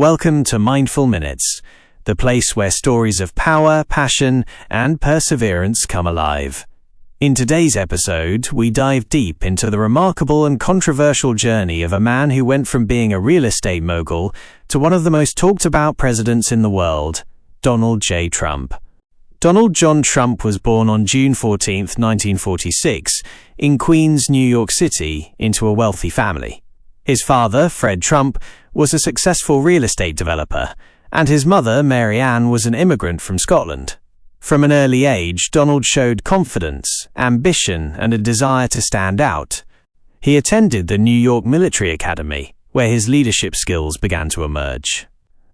Welcome to Mindful Minutes, the place where stories of power, passion, and perseverance come alive. In today's episode, we dive deep into the remarkable and controversial journey of a man who went from being a real estate mogul to one of the most talked about presidents in the world, Donald J. Trump. Donald John Trump was born on June 14, 1946, in Queens, New York City, into a wealthy family. His father, Fred Trump, was a successful real estate developer, and his mother, Mary Ann, was an immigrant from Scotland. From an early age, Donald showed confidence, ambition, and a desire to stand out. He attended the New York Military Academy, where his leadership skills began to emerge.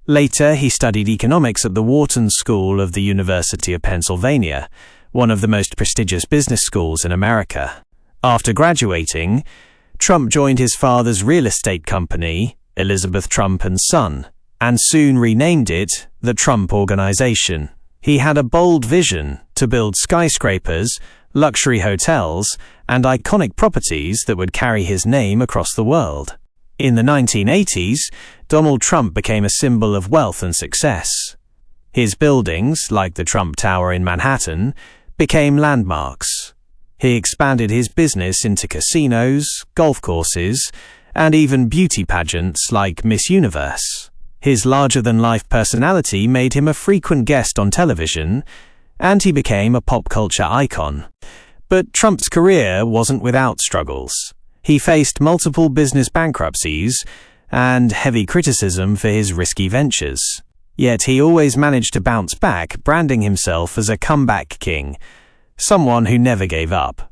Later, he studied economics at the Wharton School of the University of Pennsylvania, one of the most prestigious business schools in America. After graduating, Trump joined his father's real estate company, Elizabeth Trump & Son, and soon renamed it the Trump Organization. He had a bold vision to build skyscrapers, luxury hotels, and iconic properties that would carry his name across the world. In the 1980s, Donald Trump became a symbol of wealth and success. His buildings, like the Trump Tower in Manhattan, became landmarks. He expanded his business into casinos, golf courses, and even beauty pageants like Miss Universe. His larger-than-life personality made him a frequent guest on television, and he became a pop culture icon. But Trump's career wasn't without struggles. He faced multiple business bankruptcies and heavy criticism for his risky ventures. Yet he always managed to bounce back, branding himself as a comeback king, someone who never gave up.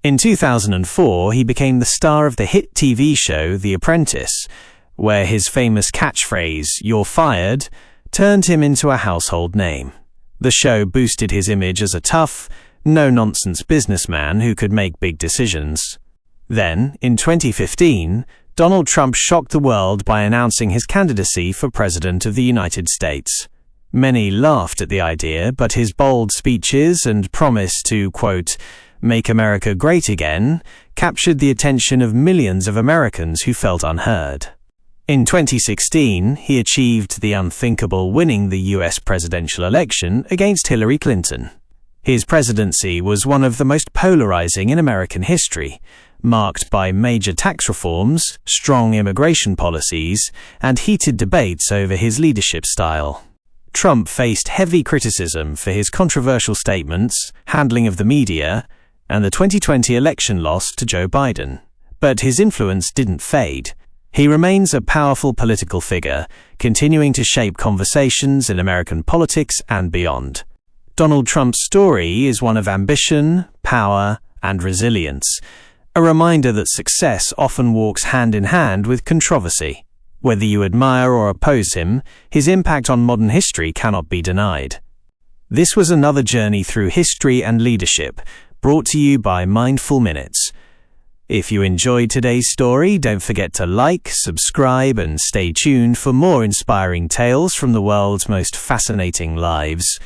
In 2004, he became the star of the hit TV show The Apprentice, where his famous catchphrase, "You're fired," turned him into a household name. The show boosted his image as a tough, no-nonsense businessman who could make big decisions. Then, in 2015, Donald Trump shocked the world by announcing his candidacy for President of the United States. Many laughed at the idea, but his bold speeches and promise to, quote, "make America great again," captured the attention of millions of Americans who felt unheard. In 2016, he achieved the unthinkable, winning the US presidential election against Hillary Clinton. His presidency was one of the most polarizing in American history, marked by major tax reforms, strong immigration policies, and heated debates over his leadership style. Trump faced heavy criticism for his controversial statements, handling of the media, and the 2020 election loss to Joe Biden. But his influence didn't fade. He remains a powerful political figure, continuing to shape conversations in American politics and beyond. Donald Trump's story is one of ambition, power, and resilience, a reminder that success often walks hand in hand with controversy. Whether you admire or oppose him, his impact on modern history cannot be denied. This was another journey through history and leadership, brought to you by Mindful Minutes. If you enjoyed today's story, don't forget to like, subscribe, and stay tuned for more inspiring tales from the world's most fascinating lives.